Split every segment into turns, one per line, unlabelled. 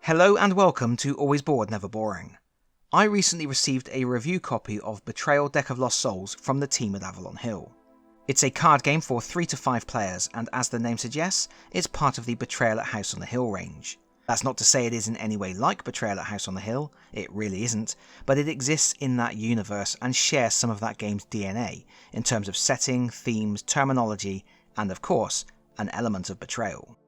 Hello and welcome to Always Bored, Never Boring. I recently received a review copy of Betrayal Deck of Lost Souls from the team at Avalon Hill. It's a card game for 3 to 5 players, and as the name suggests, it's part of the Betrayal at House on the Hill range. That's not to say it is in any way like Betrayal at House on the Hill, it really isn't, but it exists in that universe and shares some of that game's DNA, in terms of setting, themes, terminology, and of course, an element of betrayal.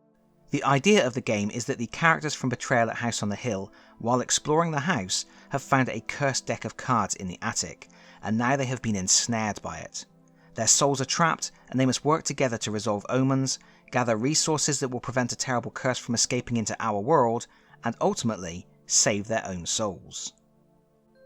The idea of the game is that the characters from Betrayal at House on the Hill, while exploring the house, have found a cursed deck of cards in the attic, and now they have been ensnared by it. Their souls are trapped, and they must work together to resolve omens, gather resources that will prevent a terrible curse from escaping into our world, and ultimately, save their own souls.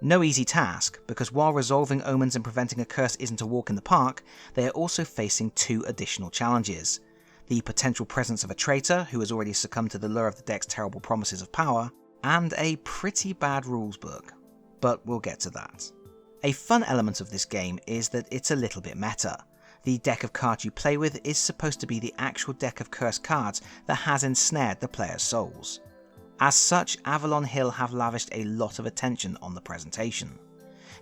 No easy task, because while resolving omens and preventing a curse isn't a walk in the park, they are also facing 2 additional challenges. The potential presence of a traitor who has already succumbed to the lure of the deck's terrible promises of power, and a pretty bad rules book. But we'll get to that. A fun element of this game is that it's a little bit meta. The deck of cards you play with is supposed to be the actual deck of cursed cards that has ensnared the player's souls. As such, Avalon Hill have lavished a lot of attention on the presentation.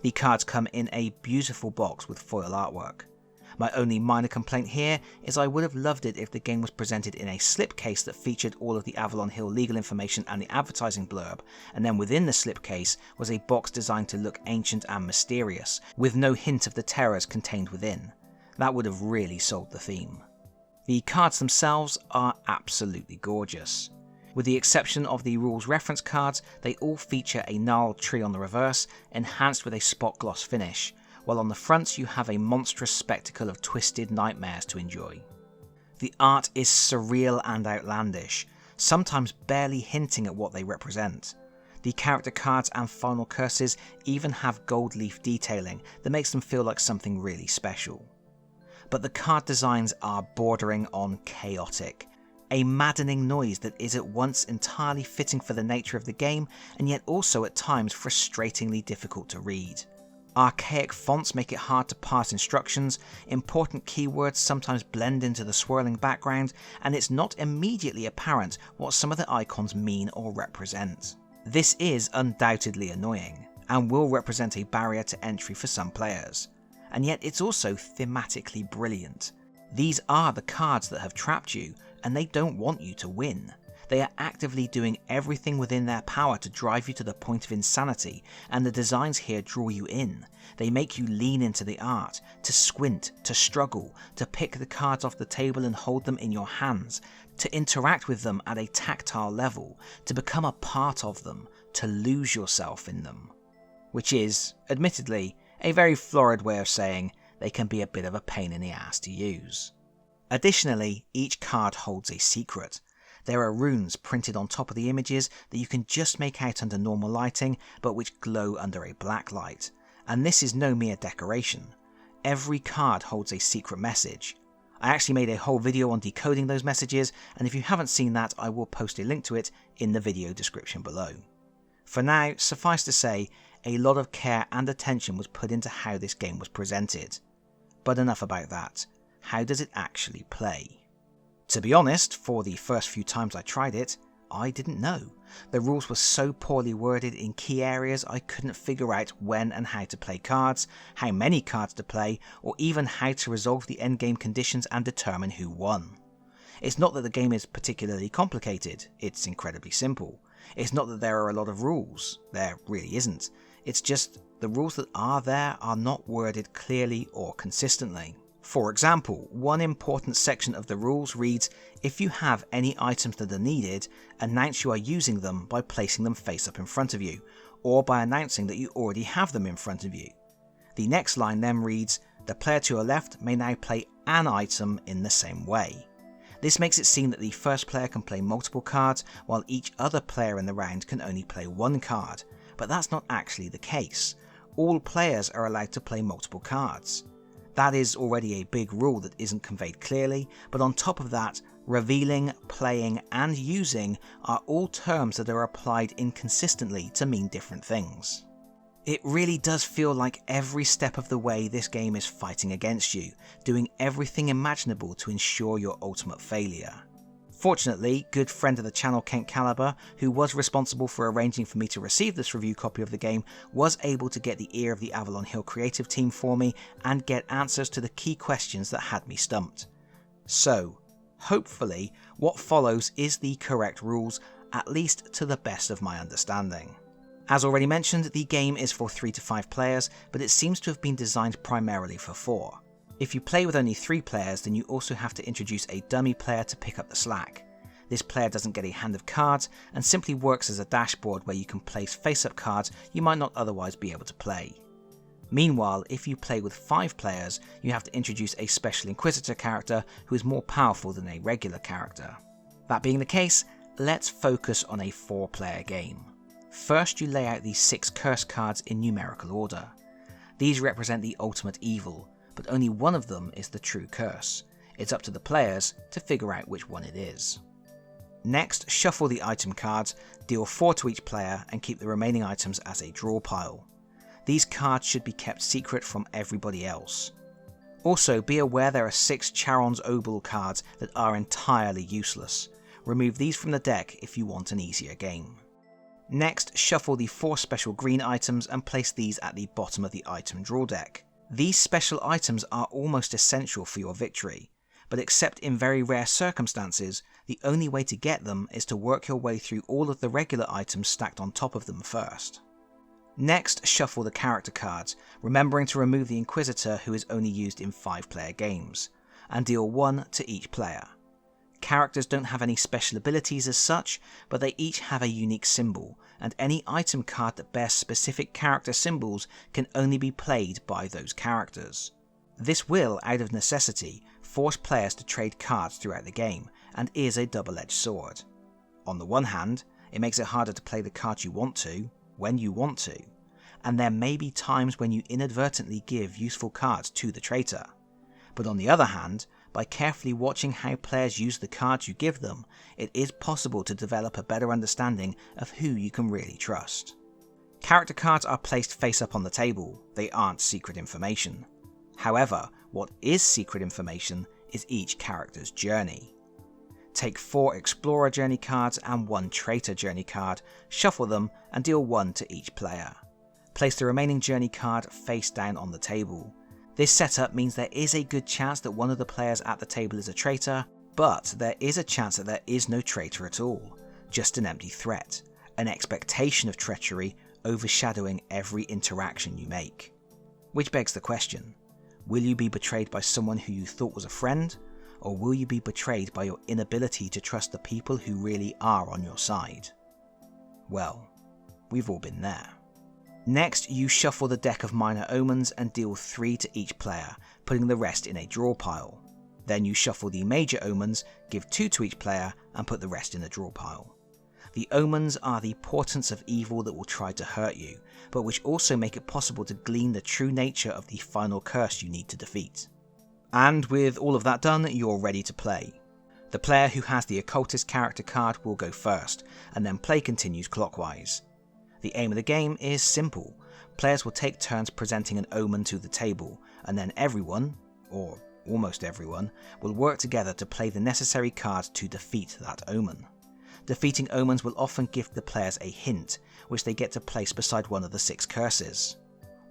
The cards come in a beautiful box with foil artwork. My only minor complaint here is I would have loved it if the game was presented in a slipcase that featured all of the Avalon Hill legal information and the advertising blurb, and then within the slipcase was a box designed to look ancient and mysterious, with no hint of the terrors contained within. That would have really sold the theme. The cards themselves are absolutely gorgeous. With the exception of the rules reference cards, they all feature a gnarled tree on the reverse, enhanced with a spot gloss finish, while on the front you have a monstrous spectacle of twisted nightmares to enjoy. The art is surreal and outlandish, sometimes barely hinting at what they represent. The character cards and final curses even have gold leaf detailing that makes them feel like something really special. But the card designs are bordering on chaotic, a maddening noise that is at once entirely fitting for the nature of the game and yet also at times frustratingly difficult to read. Archaic fonts make it hard to parse instructions, important keywords sometimes blend into the swirling background, and it's not immediately apparent what some of the icons mean or represent. This is undoubtedly annoying, and will represent a barrier to entry for some players. And yet it's also thematically brilliant. These are the cards that have trapped you, and they don't want you to win. They are actively doing everything within their power to drive you to the point of insanity, and the designs here draw you in. They make you lean into the art, to squint, to struggle, to pick the cards off the table and hold them in your hands, to interact with them at a tactile level, to become a part of them, to lose yourself in them. Which is, admittedly, a very florid way of saying they can be a bit of a pain in the ass to use. Additionally, each card holds a secret. There are runes printed on top of the images that you can just make out under normal lighting, but which glow under a black light. And this is no mere decoration. Every card holds a secret message. I actually made a whole video on decoding those messages, and if you haven't seen that, I will post a link to it in the video description below. For now, suffice to say, a lot of care and attention was put into how this game was presented. But enough about that. How does it actually play? To be honest, for the first few times I tried it, I didn't know. The rules were so poorly worded in key areas I couldn't figure out when and how to play cards, how many cards to play, or even how to resolve the endgame conditions and determine who won. It's not that the game is particularly complicated, it's incredibly simple. It's not that there are a lot of rules, there really isn't. It's just the rules that are there are not worded clearly or consistently. For example, one important section of the rules reads, if you have any items that are needed, announce you are using them by placing them face up in front of you, or by announcing that you already have them in front of you. The next line then reads, the player to your left may now play an item in the same way. This makes it seem that the first player can play multiple cards, while each other player in the round can only play one card, but that's not actually the case. All players are allowed to play multiple cards. That is already a big rule that isn't conveyed clearly, but on top of that, revealing, playing, and using are all terms that are applied inconsistently to mean different things. It really does feel like every step of the way this game is fighting against you, doing everything imaginable to ensure your ultimate failure. Fortunately, good friend of the channel Kent Caliber, who was responsible for arranging for me to receive this review copy of the game, was able to get the ear of the Avalon Hill creative team for me and get answers to the key questions that had me stumped. So, hopefully, what follows is the correct rules, at least to the best of my understanding. As already mentioned, the game is for 3 to 5 players, but it seems to have been designed primarily for 4. If you play with only 3 players, then you also have to introduce a dummy player to pick up the slack. This player doesn't get a hand of cards and simply works as a dashboard where you can place face-up cards you might not otherwise be able to play. Meanwhile, if you play with 5 players, you have to introduce a special Inquisitor character who is more powerful than a regular character. That being the case, let's focus on a 4-player game. First, you lay out these 6 curse cards in numerical order. These represent the ultimate evil, but only one of them is the true curse. It's up to the players to figure out which one it is. Next, shuffle the item cards, deal 4 to each player, and keep the remaining items as a draw pile. These cards should be kept secret from everybody else. Also, be aware there are 6 Charon's Obol cards that are entirely useless. Remove these from the deck if you want an easier game. Next, shuffle the 4 special green items and place these at the bottom of the item draw deck. These special items are almost essential for your victory, but except in very rare circumstances, the only way to get them is to work your way through all of the regular items stacked on top of them first. Next, shuffle the character cards, remembering to remove the Inquisitor who is only used in 5-player games, and deal 1 to each player. Characters don't have any special abilities as such, but they each have a unique symbol, and any item card that bears specific character symbols can only be played by those characters. This will, out of necessity, force players to trade cards throughout the game, and is a double-edged sword. On the one hand, it makes it harder to play the cards you want to, when you want to, and there may be times when you inadvertently give useful cards to the traitor. But on the other hand, by carefully watching how players use the cards you give them, it is possible to develop a better understanding of who you can really trust. Character cards are placed face up on the table, they aren't secret information. However, what is secret information is each character's journey. Take 4 Explorer journey cards and 1 Traitor journey card, shuffle them and deal 1 to each player. Place the remaining journey card face down on the table. This setup means there is a good chance that one of the players at the table is a traitor, but there is a chance that there is no traitor at all, just an empty threat, an expectation of treachery overshadowing every interaction you make. Which begs the question, will you be betrayed by someone who you thought was a friend, or will you be betrayed by your inability to trust the people who really are on your side? Well, we've all been there. Next, you shuffle the deck of minor omens and deal 3 to each player, putting the rest in a draw pile. Then you shuffle the major omens, give 2 to each player, and put the rest in a draw pile. The omens are the portents of evil that will try to hurt you, but which also make it possible to glean the true nature of the final curse you need to defeat. And with all of that done, you're ready to play. The player who has the occultist character card will go first, and then play continues clockwise. The aim of the game is simple. Players will take turns presenting an omen to the table, and then everyone, or almost everyone, will work together to play the necessary cards to defeat that omen. Defeating omens will often give the players a hint, which they get to place beside one of the 6 curses.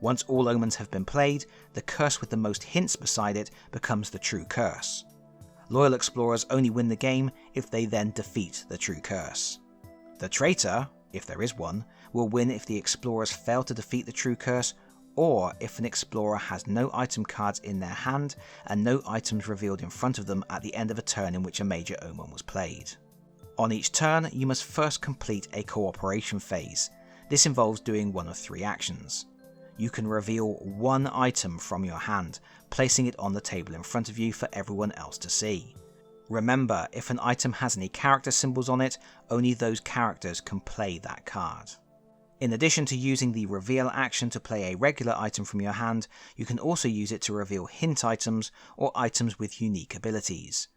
Once all omens have been played, the curse with the most hints beside it becomes the true curse. Loyal explorers only win the game if they then defeat the true curse. The traitor, if there is one, will win if the explorers fail to defeat the true curse, or if an explorer has no item cards in their hand and no items revealed in front of them at the end of a turn in which a major omen was played. On each turn, you must first complete a cooperation phase. This involves doing one of 3 actions. You can reveal 1 item from your hand, placing it on the table in front of you for everyone else to see. Remember, if an item has any character symbols on it, only those characters can play that card. In addition to using the reveal action to play a regular item from your hand, you can also use it to reveal hint items or items with unique abilities.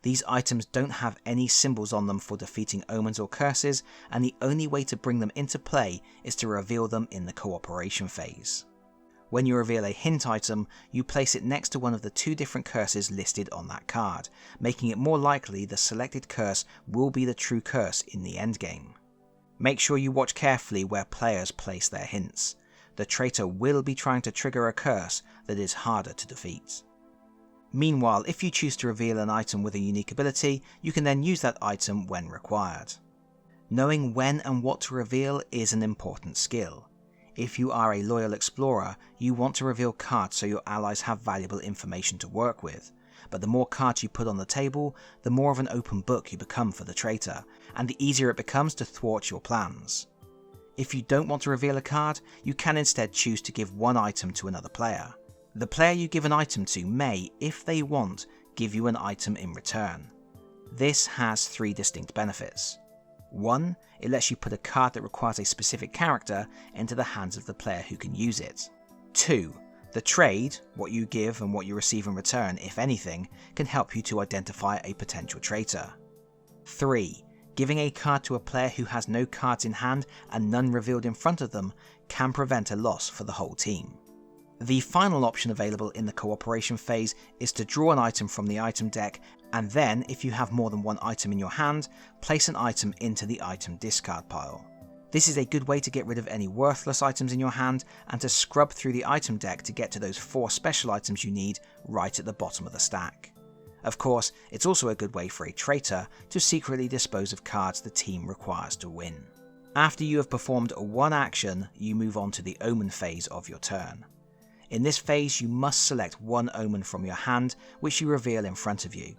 These items don't have any symbols on them for defeating omens or curses, and the only way to bring them into play is to reveal them in the cooperation phase. When you reveal a hint item, you place it next to one of the 2 different curses listed on that card, making it more likely the selected curse will be the true curse in the endgame. Make sure you watch carefully where players place their hints. The traitor will be trying to trigger a curse that is harder to defeat. Meanwhile, if you choose to reveal an item with a unique ability, you can then use that item when required. Knowing when and what to reveal is an important skill. If you are a loyal explorer, you want to reveal cards so your allies have valuable information to work with, but the more cards you put on the table, the more of an open book you become for the traitor, and the easier it becomes to thwart your plans. If you don't want to reveal a card, you can instead choose to give one item to another player. The player you give an item to may, if they want, give you an item in return. This has 3 distinct benefits. 1. It lets you put a card that requires a specific character into the hands of the player who can use it. 2. The trade, what you give and what you receive in return, if anything, can help you to identify a potential traitor. 3. Giving a card to a player who has no cards in hand and none revealed in front of them can prevent a loss for the whole team. The final option available in the cooperation phase is to draw an item from the item deck, and then, if you have more than one item in your hand, place an item into the item discard pile. This is a good way to get rid of any worthless items in your hand and to scrub through the item deck to get to those 4 special items you need right at the bottom of the stack. Of course, it's also a good way for a traitor to secretly dispose of cards the team requires to win. After you have performed one action, you move on to the omen phase of your turn. In this phase, you must select one omen from your hand, which you reveal in front of you.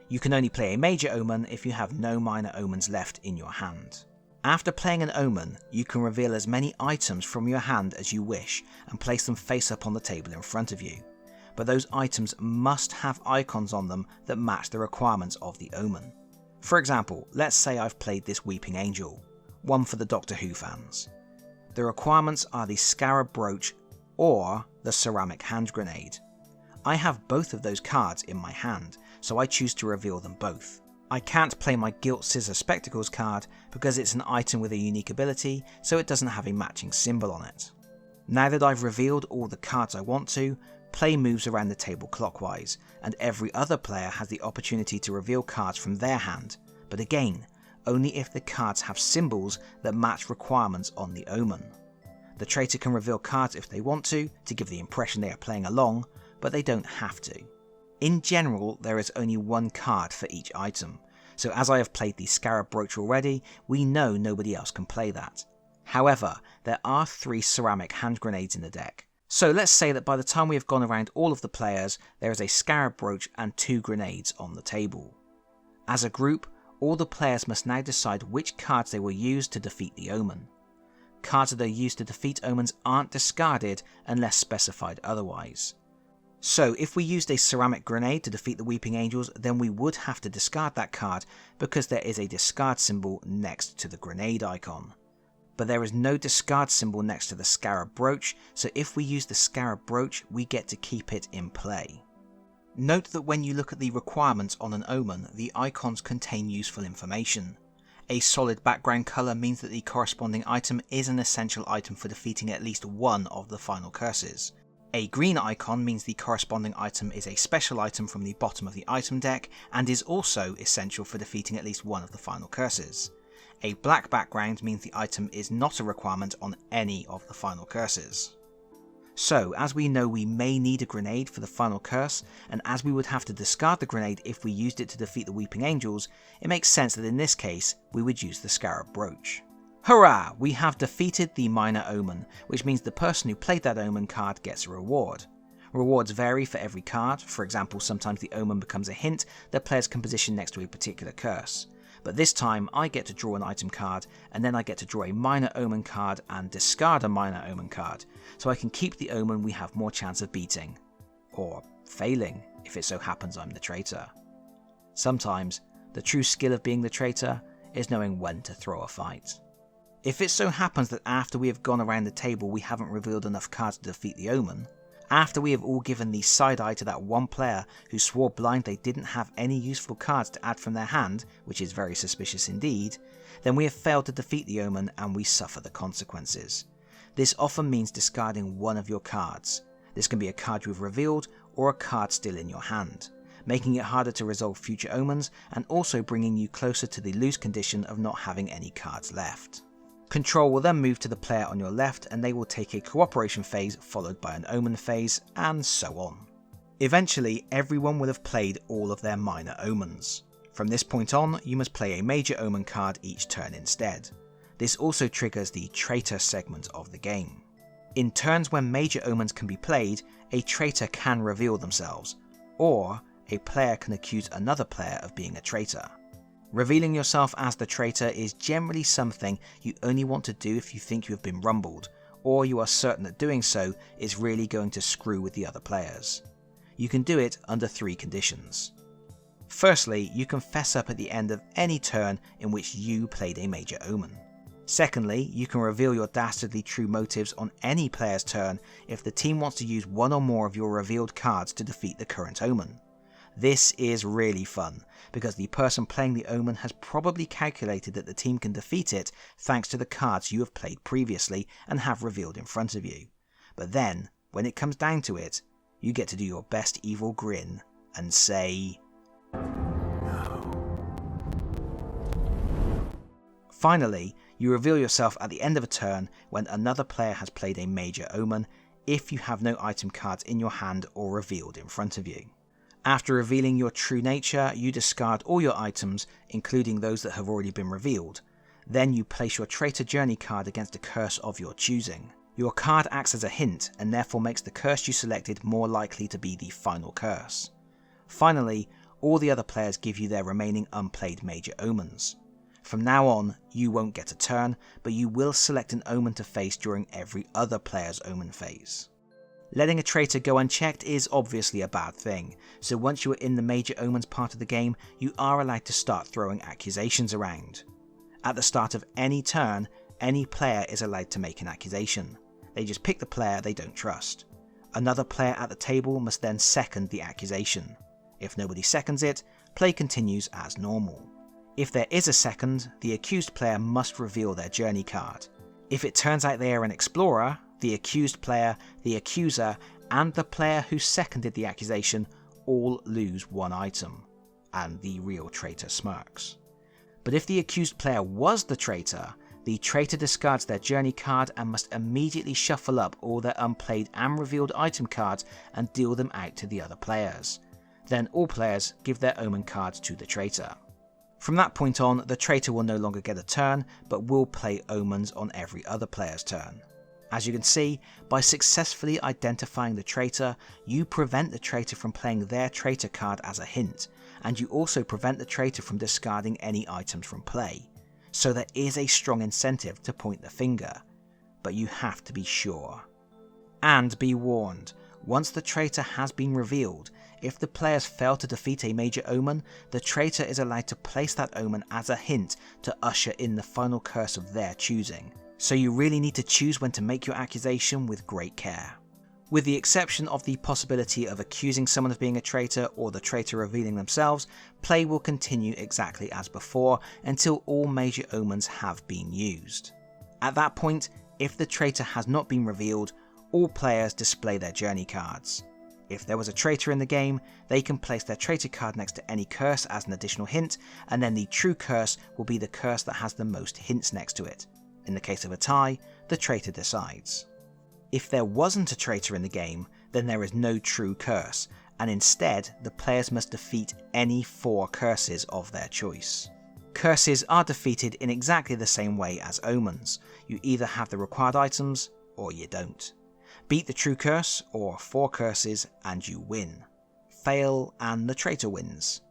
You can only play a major omen if you have no minor omens left in your hand. After playing an omen, you can reveal as many items from your hand as you wish and place them face up on the table in front of you. But those items must have icons on them that match the requirements of the omen. For example, let's say I've played this Weeping Angel, one for the Doctor Who fans. The requirements are the Scarab Brooch or the Ceramic Hand Grenade. I have both of those cards in my hand, so I choose to reveal them both. I can't play my Gilt Scissor Spectacles card because it's an item with a unique ability, so it doesn't have a matching symbol on it. Now that I've revealed all the cards I want to, play moves around the table clockwise, and every other player has the opportunity to reveal cards from their hand, but again, only if the cards have symbols that match requirements on the omen. The traitor can reveal cards if they want to give the impression they are playing along, but they don't have to. In general, there is only one card for each item, so as I have played the Scarab Brooch already, we know nobody else can play that. However, there are 3 ceramic hand grenades in the deck. So let's say that by the time we have gone around all of the players, there is a Scarab Brooch and 2 grenades on the table. As a group, all the players must now decide which cards they will use to defeat the omen. Cards that are used to defeat omens aren't discarded unless specified otherwise. So if we used a ceramic grenade to defeat the Weeping Angels, then we would have to discard that card because there is a discard symbol next to the grenade icon. But there is no discard symbol next to the Scarab Brooch, so if we use the Scarab Brooch, we get to keep it in play. Note that when you look at the requirements on an omen, the icons contain useful information. A solid background colour means that the corresponding item is an essential item for defeating at least one of the final curses. A green icon means the corresponding item is a special item from the bottom of the item deck and is also essential for defeating at least one of the final curses. A black background means the item is not a requirement on any of the final curses. So, as we know we may need a grenade for the final curse, and as we would have to discard the grenade if we used it to defeat the Weeping Angels, it makes sense that in this case we would use the Scarab Brooch. Hurrah! We have defeated the minor omen, which means the person who played that omen card gets a reward. Rewards vary for every card. For example, sometimes the omen becomes a hint that players can position next to a particular curse. But this time I get to draw an item card, and then I get to draw a minor omen card and discard a minor omen card, so I can keep the omen we have more chance of beating. Or failing, if it so happens I'm the traitor. Sometimes, the true skill of being the traitor is knowing when to throw a fight. If it so happens that after we have gone around the table we haven't revealed enough cards to defeat the omen, after we have all given the side eye to that one player who swore blind they didn't have any useful cards to add from their hand, which is very suspicious indeed, then we have failed to defeat the omen and we suffer the consequences. This often means discarding one of your cards. This can be a card you've revealed or a card still in your hand, making it harder to resolve future omens and also bringing you closer to the lose condition of not having any cards left. Control will then move to the player on your left and they will take a cooperation phase followed by an omen phase, and so on. Eventually, everyone will have played all of their minor omens. From this point on, you must play a major omen card each turn instead. This also triggers the traitor segment of the game. In turns when major omens can be played, a traitor can reveal themselves, or a player can accuse another player of being a traitor. Revealing yourself as the traitor is generally something you only want to do if you think you have been rumbled, or you are certain that doing so is really going to screw with the other players. You can do it under 3 conditions. Firstly, you can fess up at the end of any turn in which you played a major omen. Secondly, you can reveal your dastardly true motives on any player's turn if the team wants to use one or more of your revealed cards to defeat the current omen. This is really fun, because the person playing the omen has probably calculated that the team can defeat it thanks to the cards you have played previously and have revealed in front of you. But then, when it comes down to it, you get to do your best evil grin and say, no. Finally, you reveal yourself at the end of a turn when another player has played a major omen, if you have no item cards in your hand or revealed in front of you. After revealing your true nature, you discard all your items, including those that have already been revealed. Then you place your traitor journey card against a curse of your choosing. Your card acts as a hint and therefore makes the curse you selected more likely to be the final curse. Finally, all the other players give you their remaining unplayed major omens. From now on, you won't get a turn, but you will select an omen to face during every other player's omen phase. Letting a traitor go unchecked is obviously a bad thing, so once you are in the major omens part of the game, you are allowed to start throwing accusations around. At the start of any turn, any player is allowed to make an accusation. They just pick the player they don't trust. Another player at the table must then second the accusation. If nobody seconds it, play continues as normal. If there is a second, the accused player must reveal their journey card. If it turns out they are an explorer, the accused player, the accuser, and the player who seconded the accusation all lose 1 item, and the real traitor smirks. But if the accused player was the traitor discards their journey card and must immediately shuffle up all their unplayed and revealed item cards and deal them out to the other players. Then all players give their omen cards to the traitor. From that point on, the traitor will no longer get a turn, but will play omens on every other player's turn. As you can see, by successfully identifying the traitor, you prevent the traitor from playing their traitor card as a hint, and you also prevent the traitor from discarding any items from play. So there is a strong incentive to point the finger, but you have to be sure. And be warned, once the traitor has been revealed, if the players fail to defeat a major omen, the traitor is allowed to place that omen as a hint to usher in the final curse of their choosing. So you really need to choose when to make your accusation with great care. With the exception of the possibility of accusing someone of being a traitor or the traitor revealing themselves, play will continue exactly as before until all major omens have been used. At that point, if the traitor has not been revealed, all players display their journey cards. If there was a traitor in the game, they can place their traitor card next to any curse as an additional hint, and then the true curse will be the curse that has the most hints next to it. In the case of a tie, the traitor decides. If there wasn't a traitor in the game, then there is no true curse, and instead the players must defeat any 4 curses of their choice. Curses are defeated in exactly the same way as omens. You either have the required items, or you don't. Beat the true curse, or 4 curses, and you win. Fail, and the traitor wins.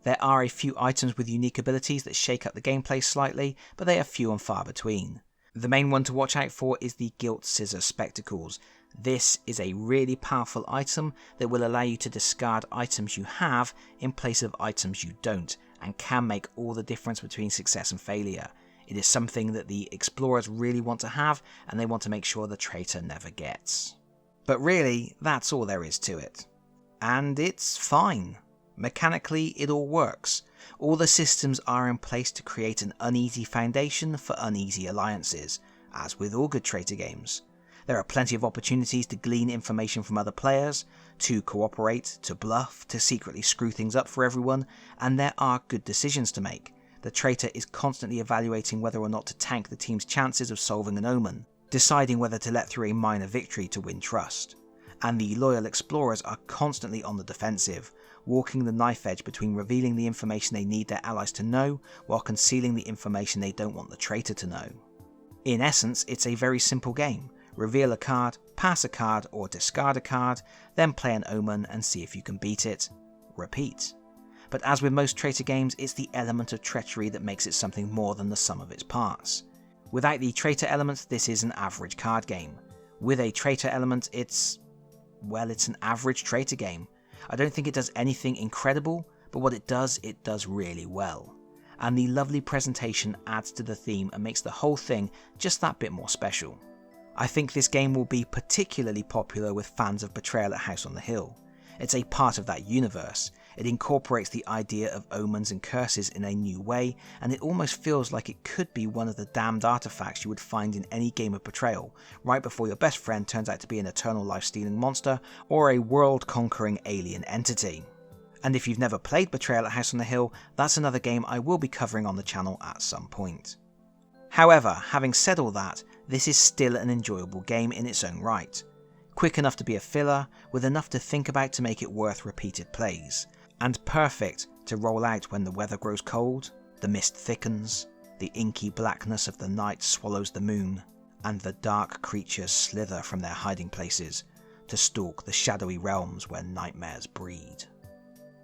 There are a few items with unique abilities that shake up the gameplay slightly, but they are few and far between. The main one to watch out for is the Gilt Scissor Spectacles. This is a really powerful item that will allow you to discard items you have in place of items you don't, and can make all the difference between success and failure. It is something that the explorers really want to have, and they want to make sure the traitor never gets. But really, that's all there is to it. And it's fine. Mechanically, it all works. All the systems are in place to create an uneasy foundation for uneasy alliances, as with all good traitor games. There are plenty of opportunities to glean information from other players, to cooperate, to bluff, to secretly screw things up for everyone, and there are good decisions to make. The traitor is constantly evaluating whether or not to tank the team's chances of solving an omen, deciding whether to let through a minor victory to win trust. And the loyal explorers are constantly on the defensive, walking the knife edge between revealing the information they need their allies to know, while concealing the information they don't want the traitor to know. In essence, it's a very simple game. Reveal a card, pass a card or discard a card, then play an omen and see if you can beat it. Repeat. But as with most traitor games, it's the element of treachery that makes it something more than the sum of its parts. Without the traitor element, this is an average card game. With a traitor element, it's an average traitor game. I don't think it does anything incredible, but what it does really well. And the lovely presentation adds to the theme and makes the whole thing just that bit more special. I think this game will be particularly popular with fans of Betrayal at House on the Hill. It's a part of that universe. It incorporates the idea of omens and curses in a new way, and it almost feels like it could be one of the damned artifacts you would find in any game of Betrayal, right before your best friend turns out to be an eternal life-stealing monster or a world-conquering alien entity. And if you've never played Betrayal at House on the Hill, that's another game I will be covering on the channel at some point. However, having said all that, this is still an enjoyable game in its own right. Quick enough to be a filler, with enough to think about to make it worth repeated plays, and perfect to roll out when the weather grows cold, the mist thickens, the inky blackness of the night swallows the moon, and the dark creatures slither from their hiding places to stalk the shadowy realms where nightmares breed.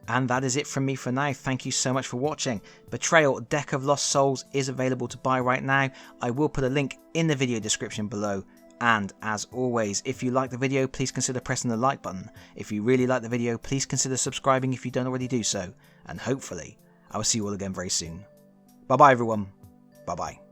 And that is it from me for now. Thank you so much for watching. Betrayal Deck of Lost Souls is available to buy right now. I will put a link in the video description below. And as always, if you like the video, please consider pressing the like button. If you really like the video, please consider subscribing if you don't already do so. And hopefully, I will see you all again very soon. Bye bye everyone. Bye bye.